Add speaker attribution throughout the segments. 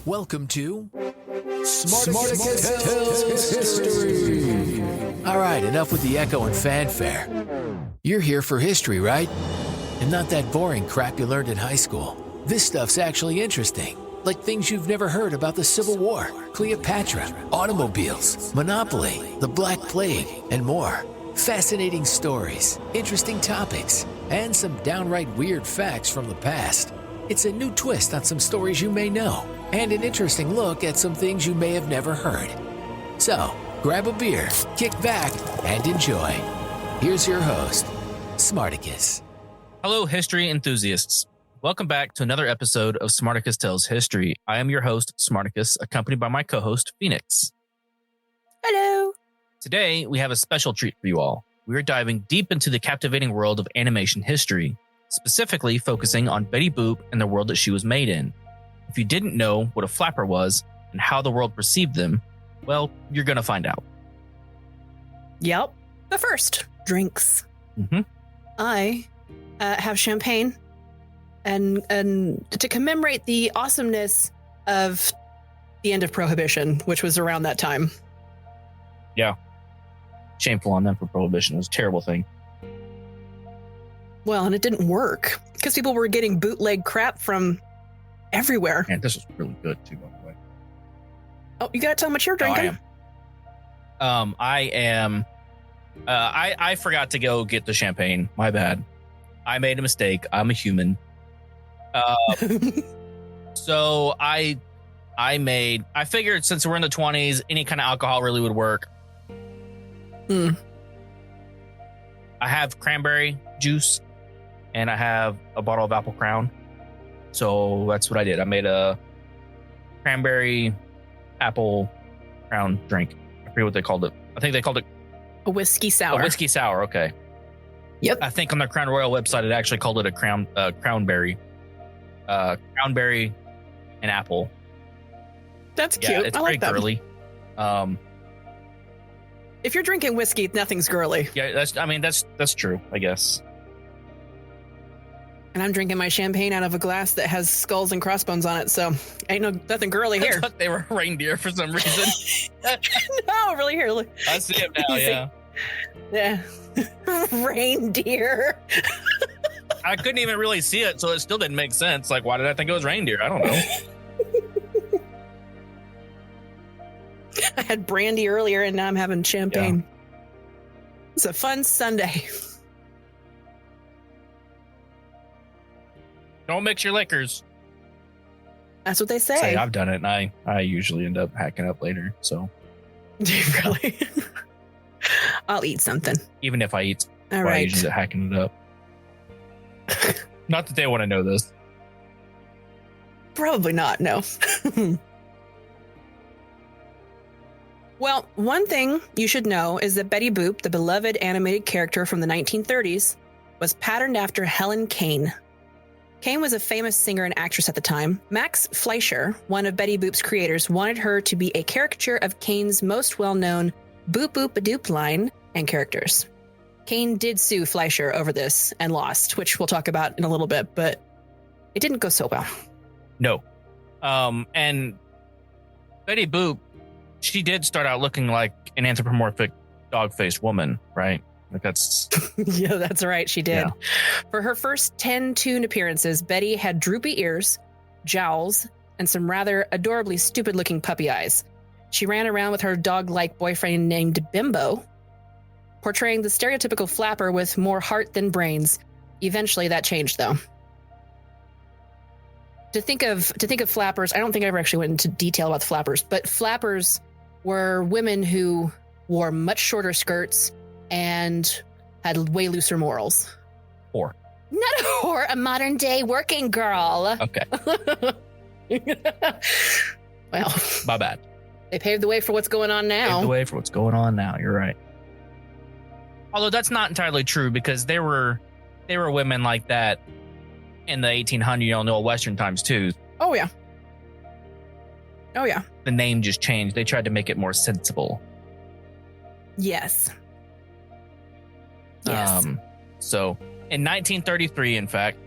Speaker 1: Welcome to Smarticus Tells History. All right, enough with the echo and fanfare. You're here for history, right? And not that boring crap you learned in high school. This stuff's actually interesting. Like things you've never heard about the Civil War, Cleopatra, automobiles, Monopoly, the Black Plague, and more. Fascinating stories, interesting topics, and some downright weird facts from the past. It's a new twist on some stories you may know, and an interesting look at some things you may have never heard. So, grab a beer, kick back, and enjoy. Here's your host, Smarticus.
Speaker 2: Hello, history enthusiasts. Welcome back to another episode of Smarticus Tells History. I am your host, Smarticus, accompanied by my co-host, Phoenix.
Speaker 3: Hello.
Speaker 2: Today, we have a special treat for you all. We are diving deep into the captivating world of animation history, specifically focusing on Betty Boop and the world that she was made in. If you didn't know what a flapper was and how the world perceived them, well, you're going to find out.
Speaker 3: Yep. But first, drinks. I have champagne, and to commemorate the awesomeness of the end of Prohibition, which was around that time.
Speaker 2: Yeah. Shameful on them for Prohibition. It was a terrible thing.
Speaker 3: Well, and it didn't work because people were getting bootleg crap from everywhere.
Speaker 2: And this was really good, too, by the way.
Speaker 3: Oh, you got to tell them what you're drinking.
Speaker 2: I forgot to go get the champagne. My bad. I made a mistake. I'm a human. So I figured since we're in the 20s, any kind of alcohol really would work. I have cranberry juice and I have a bottle of Apple Crown. So that's what I did. I made a cranberry apple crown drink. I forget what they called it. I think they called it
Speaker 3: a whiskey sour.
Speaker 2: A whiskey sour. Okay.
Speaker 3: Yep.
Speaker 2: I think on the Crown Royal website, it actually called it a cranberry. Cranberry and apple.
Speaker 3: That's cute.
Speaker 2: Yeah, it's
Speaker 3: I
Speaker 2: pretty
Speaker 3: like that.
Speaker 2: girly.
Speaker 3: If you're drinking whiskey, nothing's girly.
Speaker 2: Yeah, that's true, I guess.
Speaker 3: And I'm drinking my champagne out of a glass that has skulls and crossbones on it, so ain't nothing girly
Speaker 2: I
Speaker 3: here.
Speaker 2: thought they were reindeer for some reason.
Speaker 3: No, really here. Look.
Speaker 2: I see it now, yeah.
Speaker 3: Yeah. Reindeer.
Speaker 2: I couldn't even really see it, so it still didn't make sense. Like, why did I think it was reindeer? I don't know.
Speaker 3: I had brandy earlier, and now I'm having champagne. Yeah. It's a fun Sunday.
Speaker 2: Don't mix your liquors.
Speaker 3: That's what they say.
Speaker 2: I've done it, and I usually end up hacking up later. So,
Speaker 3: do you really? I'll eat something.
Speaker 2: Even if I eat,
Speaker 3: all right.
Speaker 2: I usually end up hacking it up. Not that they want to know this.
Speaker 3: Probably not. No. Well, one thing you should know is that Betty Boop, the beloved animated character from the 1930s, was patterned after Helen Kane. Kane was a famous singer and actress at the time. Max Fleischer, one of Betty Boop's creators, wanted her to be a caricature of Kane's most well-known boop-boop-a-doop line and characters. Kane did sue Fleischer over this and lost, which we'll talk about in a little bit, but it didn't go so well.
Speaker 2: No. And Betty Boop, she did start out looking like an anthropomorphic dog-faced woman, right? Like that's...
Speaker 3: Yeah, that's right. She did.
Speaker 2: Yeah.
Speaker 3: For her first 10 tune appearances, Betty had droopy ears, jowls, and some rather adorably stupid-looking puppy eyes. She ran around with her dog-like boyfriend named Bimbo, portraying the stereotypical flapper with more heart than brains. Eventually, that changed, though. To think of flappers, I don't think I ever actually went into detail about the flappers, but flappers were women who wore much shorter skirts and had way looser morals.
Speaker 2: Whore.
Speaker 3: Not a whore, a modern day working girl.
Speaker 2: Okay.
Speaker 3: Well,
Speaker 2: my bad.
Speaker 3: They paved the way for what's going on now.
Speaker 2: Paved the way for what's going on now. You're right. Although that's not entirely true because there were women like that in the 1800s, the old Western times too.
Speaker 3: Oh yeah. Oh yeah.
Speaker 2: The name just changed. They tried to make it more sensible.
Speaker 3: Yes. Yes.
Speaker 2: So in 1933, in fact,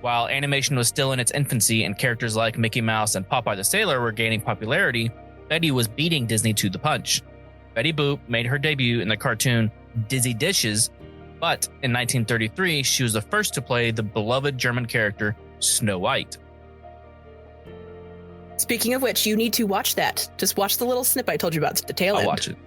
Speaker 2: While animation was still in its infancy and characters like Mickey Mouse and Popeye the Sailor were gaining popularity, Betty was beating Disney to the punch. Betty Boop made her debut in the cartoon Dizzy Dishes, but in 1933, she was the first to play the beloved German character Snow White.
Speaker 3: Speaking of which, you need to watch that. Just watch the little snip I told you about, the tail end.
Speaker 2: I'll watch it.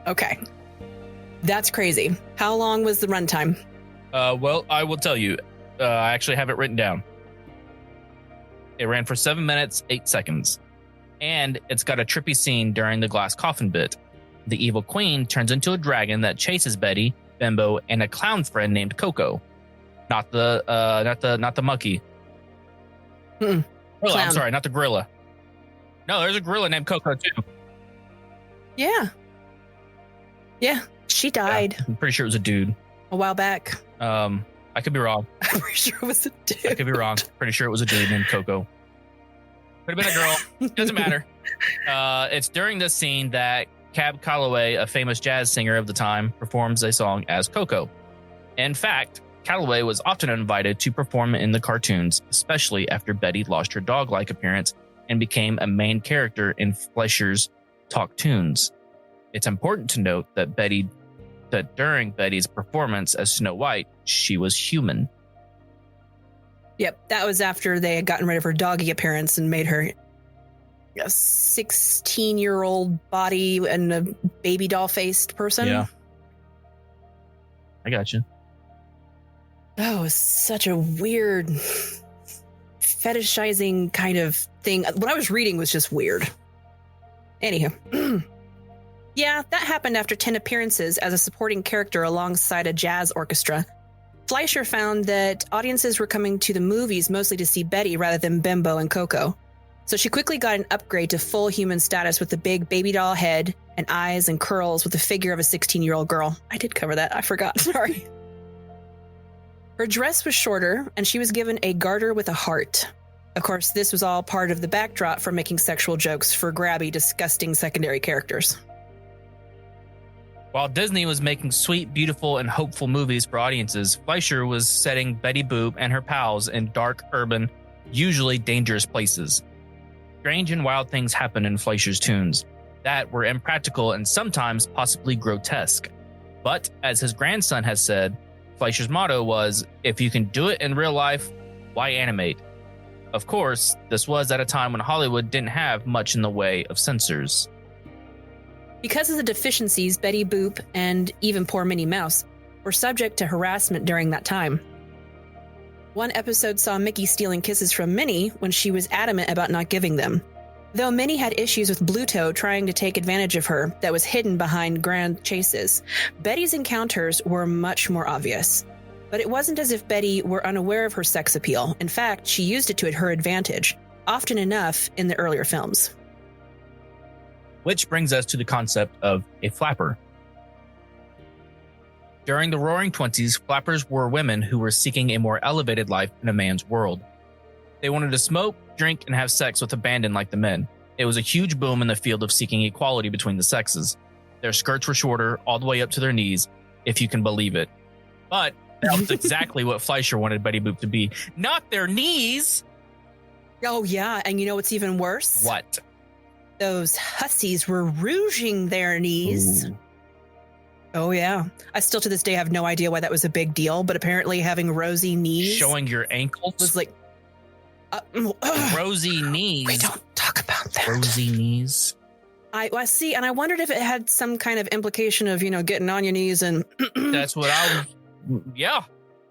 Speaker 3: Okay. That's crazy. How long was the runtime?
Speaker 2: Well, I will tell you. I actually have it written down. It ran for 7 minutes, 8 seconds. And it's got a trippy scene during the glass coffin bit. The evil queen turns into a dragon that chases Betty, Bimbo, and a clown friend named Coco. Not the monkey.
Speaker 3: Mm-mm.
Speaker 2: Oh, I'm sorry, not the gorilla. No, there's a gorilla named Coco too.
Speaker 3: Yeah. Yeah, she died.
Speaker 2: Yeah, I'm pretty sure it was a dude.
Speaker 3: A while back.
Speaker 2: I could be wrong.
Speaker 3: I'm pretty sure it was a dude.
Speaker 2: I could be wrong. Pretty sure it was a dude named Coco. Could have been a girl. Doesn't matter. It's during this scene that Cab Calloway, a famous jazz singer of the time, performs a song as Coco. In fact, Calloway was often invited to perform in the cartoons, especially after Betty lost her dog-like appearance and became a main character in Fleischer's talk tunes. It's important to note that during Betty's performance as Snow White, she was human.
Speaker 3: Yep, that was after they had gotten rid of her doggy appearance and made her a 16-year-old body and a baby doll-faced person.
Speaker 2: Yeah. I got you.
Speaker 3: That was such a weird, fetishizing kind of thing. What I was reading was just weird. Anywho. Yeah, that happened after 10 appearances as a supporting character alongside a jazz orchestra. Fleischer found that audiences were coming to the movies mostly to see Betty rather than Bimbo and Coco. So she quickly got an upgrade to full human status with the big baby doll head and eyes and curls with the figure of a 16-year-old girl. I did cover that. I forgot. Sorry. Her dress was shorter, and she was given a garter with a heart. Of course, this was all part of the backdrop for making sexual jokes for grabby, disgusting secondary characters.
Speaker 2: While Disney was making sweet, beautiful, and hopeful movies for audiences, Fleischer was setting Betty Boop and her pals in dark, urban, usually dangerous places. Strange and wild things happen in Fleischer's tunes that were impractical and sometimes possibly grotesque. But, as his grandson has said, Fleischer's motto was, "If you can do it in real life, why animate?" Of course, this was at a time when Hollywood didn't have much in the way of censors.
Speaker 3: Because of the deficiencies, Betty Boop and even poor Minnie Mouse were subject to harassment during that time. One episode saw Mickey stealing kisses from Minnie when she was adamant about not giving them. Though Minnie had issues with Bluto trying to take advantage of her that was hidden behind grand chases, Betty's encounters were much more obvious. But it wasn't as if Betty were unaware of her sex appeal. In fact, she used it to her advantage, often enough in the earlier films.
Speaker 2: Which brings us to the concept of a flapper. During the Roaring Twenties, flappers were women who were seeking a more elevated life in a man's world. They wanted to smoke, drink, and have sex with abandon like the men. It was a huge boom in the field of seeking equality between the sexes. Their skirts were shorter, all the way up to their knees, if you can believe it. But that was exactly what Fleischer wanted Betty Boop to be. Not their knees!
Speaker 3: Oh, yeah, and you know what's even worse?
Speaker 2: What?
Speaker 3: Those hussies were rouging their knees.
Speaker 2: Ooh.
Speaker 3: Oh, yeah. I still to this day have no idea why that was a big deal, but apparently having rosy knees
Speaker 2: Showing your ankles?
Speaker 3: was like...
Speaker 2: Rosy knees.
Speaker 3: We don't talk about that.
Speaker 2: Rosy knees.
Speaker 3: I see, and I wondered if it had some kind of implication of, getting on your knees and...
Speaker 2: That's what I was... Yeah.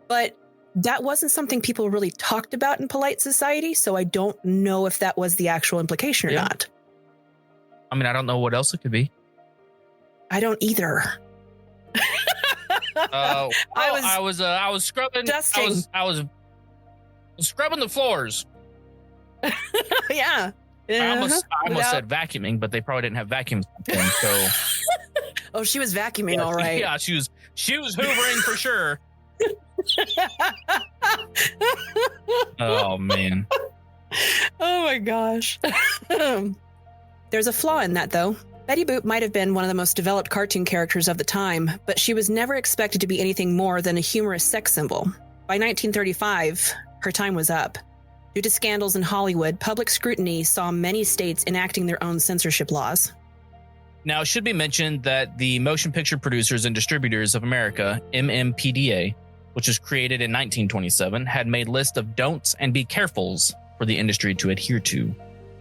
Speaker 3: But that wasn't something people really talked about in polite society, so I don't know if that was the actual implication or not.
Speaker 2: I mean, I don't know what else it could be.
Speaker 3: I don't either.
Speaker 2: I was scrubbing.
Speaker 3: Dusting.
Speaker 2: I was scrubbing the floors.
Speaker 3: Yeah.
Speaker 2: I almost said vacuuming, but they probably didn't have vacuums then, so.
Speaker 3: Oh, she was vacuuming, all right.
Speaker 2: Yeah, she was hoovering for sure. Oh man.
Speaker 3: Oh my gosh. There's a flaw in that, though. Betty Boop might have been one of the most developed cartoon characters of the time, but she was never expected to be anything more than a humorous sex symbol. By 1935, her time was up. Due to scandals in Hollywood, public scrutiny saw many states enacting their own censorship laws.
Speaker 2: Now, it should be mentioned that the Motion Picture Producers and Distributors of America, MMPDA, which was created in 1927, had made lists of don'ts and be carefuls for the industry to adhere to.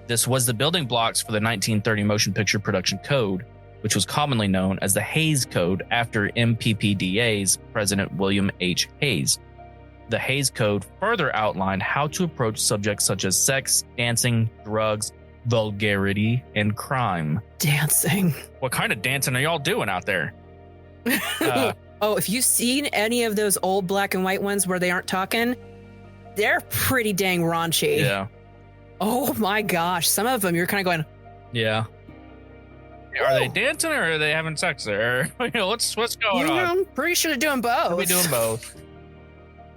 Speaker 2: This was the building blocks for the 1930 Motion Picture Production Code, which was commonly known as the Hays Code after MPPDA's President William H. Hays. The Hays Code further outlined how to approach subjects such as sex, dancing, drugs, vulgarity, and crime.
Speaker 3: Dancing.
Speaker 2: What kind of dancing are y'all doing out there?
Speaker 3: Oh, if you've seen any of those old black and white ones where they aren't talking, they're pretty dang raunchy.
Speaker 2: Yeah.
Speaker 3: Oh my gosh. Some of them you're kind of going,
Speaker 2: Yeah. Are they dancing or are they having sex there? What's going on?
Speaker 3: I'm pretty sure they're doing both.
Speaker 2: Are we doing both?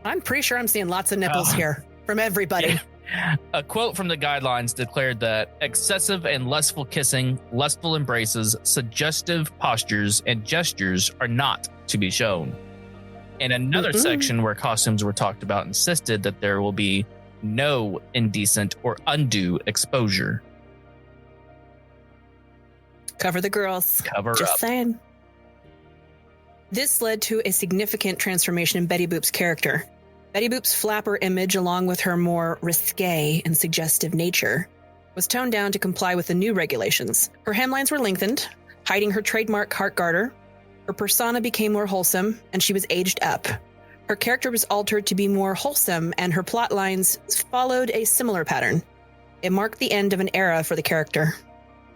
Speaker 3: I'm pretty sure I'm seeing lots of nipples here from everybody.
Speaker 2: Yeah. A quote from the guidelines declared that excessive and lustful kissing, lustful embraces, suggestive postures, and gestures are not to be shown. In another section where costumes were talked about insisted that there will be no indecent or undue exposure.
Speaker 3: Cover the girls.
Speaker 2: Cover
Speaker 3: Just
Speaker 2: up.
Speaker 3: saying. This led to a significant transformation in Betty Boop's character. Betty Boop's flapper image, along with her more risqué and suggestive nature, was toned down to comply with the new regulations. Her hemlines were lengthened, hiding her trademark heart garter. Her persona became more wholesome, and she was aged up. Her character was altered to be more wholesome, and her plot lines followed a similar pattern. It marked the end of an era for the character.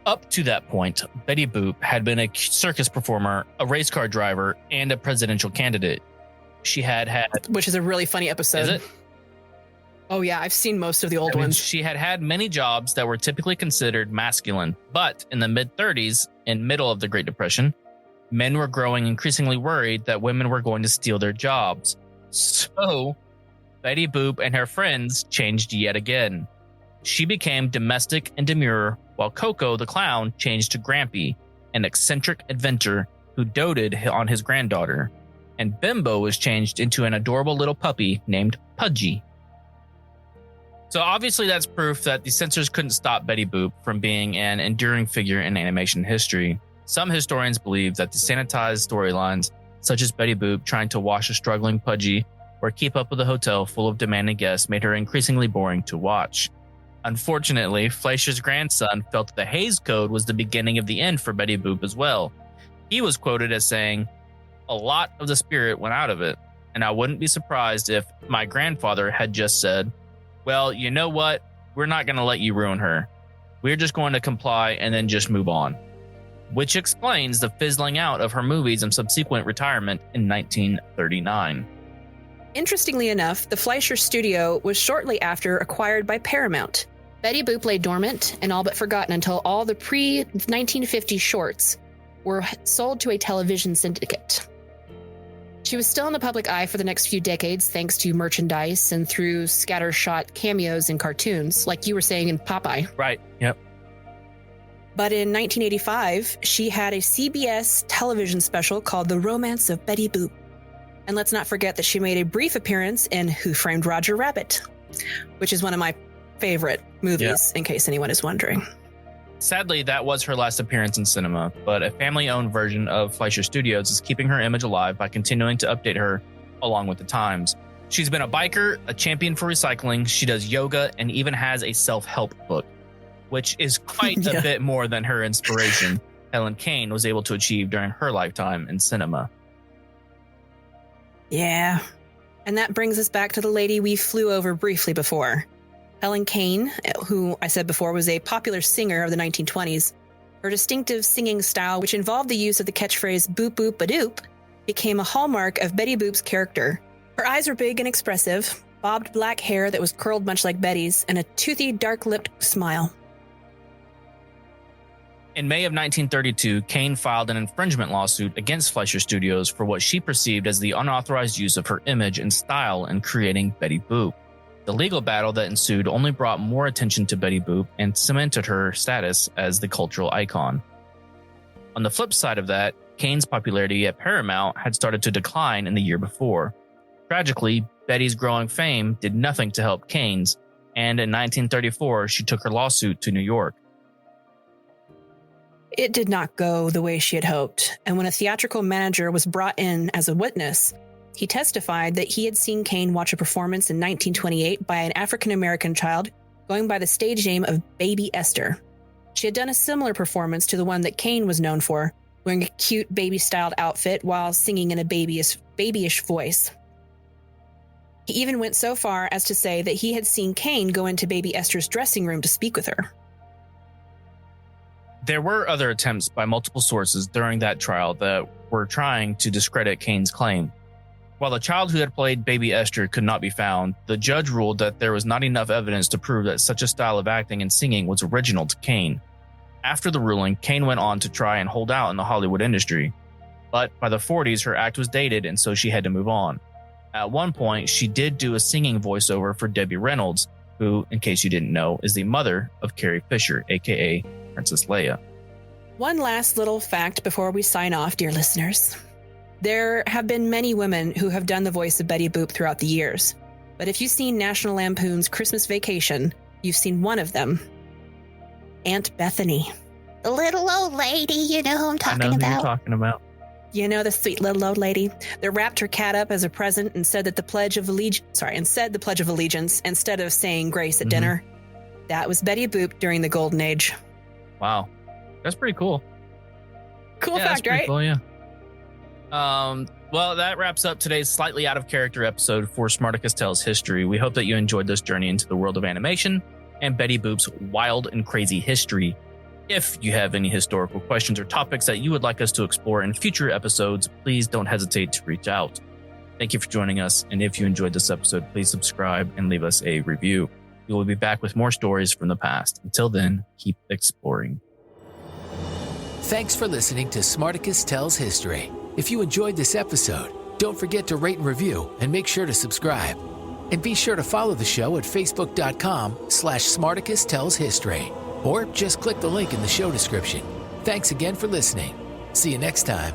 Speaker 2: Up to that point, Betty Boop had been a circus performer, a race car driver, and a presidential candidate. She had
Speaker 3: Which is a really funny episode.
Speaker 2: Is it?
Speaker 3: Oh yeah, I've seen most of the old ones.
Speaker 2: She had many jobs that were typically considered masculine, but in the mid-30s, in middle of the Great Depression, men were growing increasingly worried that women were going to steal their jobs. So, Betty Boop and her friends changed yet again. She became domestic and demure, while Coco the clown changed to Grampy, an eccentric inventor who doted on his granddaughter. And Bimbo was changed into an adorable little puppy named Pudgy. So obviously that's proof that the censors couldn't stop Betty Boop from being an enduring figure in animation history. Some historians believe that the sanitized storylines, such as Betty Boop trying to wash a struggling Pudgy or keep up with a hotel full of demanding guests, made her increasingly boring to watch. Unfortunately, Fleischer's grandson felt that the Hays Code was the beginning of the end for Betty Boop as well. He was quoted as saying, "A lot of the spirit went out of it, and I wouldn't be surprised if my grandfather had just said, well, you know what? We're not going to let you ruin her. We're just going to comply and then just move on." Which explains the fizzling out of her movies and subsequent retirement in 1939.
Speaker 3: Interestingly enough, the Fleischer studio was shortly after acquired by Paramount. Betty Boop lay dormant and all but forgotten until all the pre-1950 shorts were sold to a television syndicate. She was still in the public eye for the next few decades thanks to merchandise and through scattershot cameos in cartoons, like you were saying in Popeye.
Speaker 2: Right, yep.
Speaker 3: But in 1985, she had a CBS television special called The Romance of Betty Boop. And let's not forget that she made a brief appearance in Who Framed Roger Rabbit, which is one of my favorite movies, in case anyone is wondering.
Speaker 2: Sadly, that was her last appearance in cinema, but a family-owned version of Fleischer Studios is keeping her image alive by continuing to update her along with the times. She's been a biker, a champion for recycling, she does yoga, and even has a self-help book, which is quite a bit more than her inspiration, Helen Kane, was able to achieve during her lifetime in cinema.
Speaker 3: Yeah. And that brings us back to the lady we flew over briefly before. Helen Kane, who I said before was a popular singer of the 1920s. Her distinctive singing style, which involved the use of the catchphrase boop-boop-a-doop, became a hallmark of Betty Boop's character. Her eyes were big and expressive, bobbed black hair that was curled much like Betty's, and a toothy, dark-lipped smile.
Speaker 2: In May of 1932, Kane filed an infringement lawsuit against Fleischer Studios for what she perceived as the unauthorized use of her image and style in creating Betty Boop. The legal battle that ensued only brought more attention to Betty Boop and cemented her status as the cultural icon. On the flip side of that, Kane's popularity at Paramount had started to decline in the year before. Tragically, Betty's growing fame did nothing to help Kane's, and in 1934, she took her lawsuit to New York.
Speaker 3: It did not go the way she had hoped, and when a theatrical manager was brought in as a witness, he testified that he had seen Kane watch a performance in 1928 by an African-American child going by the stage name of Baby Esther. She had done a similar performance to the one that Kane was known for, wearing a cute baby-styled outfit while singing in a babyish voice. He even went so far as to say that he had seen Kane go into Baby Esther's dressing room to speak with her.
Speaker 2: There were other attempts by multiple sources during that trial that were trying to discredit Kane's claim. While the child who had played Baby Esther could not be found, the judge ruled that there was not enough evidence to prove that such a style of acting and singing was original to Kane. After the ruling, Kane went on to try and hold out in the Hollywood industry. But by the 40s, her act was dated, and so she had to move on. At one point, she did do a singing voiceover for Debbie Reynolds, who, in case you didn't know, is the mother of Carrie Fisher, aka Princess Leia.
Speaker 3: One last little fact before we sign off, dear listeners. There have been many women who have done the voice of Betty Boop throughout the years. But if you've seen National Lampoon's Christmas Vacation, you've seen one of them. Aunt Bethany.
Speaker 4: The little old lady, you know who I'm talking
Speaker 2: I know who
Speaker 4: about.
Speaker 2: you're talking about.
Speaker 3: You know, the sweet little old lady that wrapped her cat up as a present and said that the Pledge of Allegiance instead of saying grace at dinner. That was Betty Boop during the Golden Age.
Speaker 2: Wow. That's pretty cool.
Speaker 3: Cool fact, right?
Speaker 2: Cool, yeah. Well, that wraps up today's slightly out of character episode for Smarticus Tells History. We hope that you enjoyed this journey into the world of animation and Betty Boop's wild and crazy history. If you have any historical questions or topics that you would like us to explore in future episodes, please don't hesitate to reach out. Thank you for joining us, and if you enjoyed this episode, please subscribe and leave us a review. We will be back with more stories from the past. Until then, keep exploring.
Speaker 1: Thanks for listening to Smarticus Tells History. If you enjoyed this episode, don't forget to rate and review and make sure to subscribe. And be sure to follow the show at facebook.com/Smarticus Tells History. Or just click the link in the show description. Thanks again for listening. See you next time.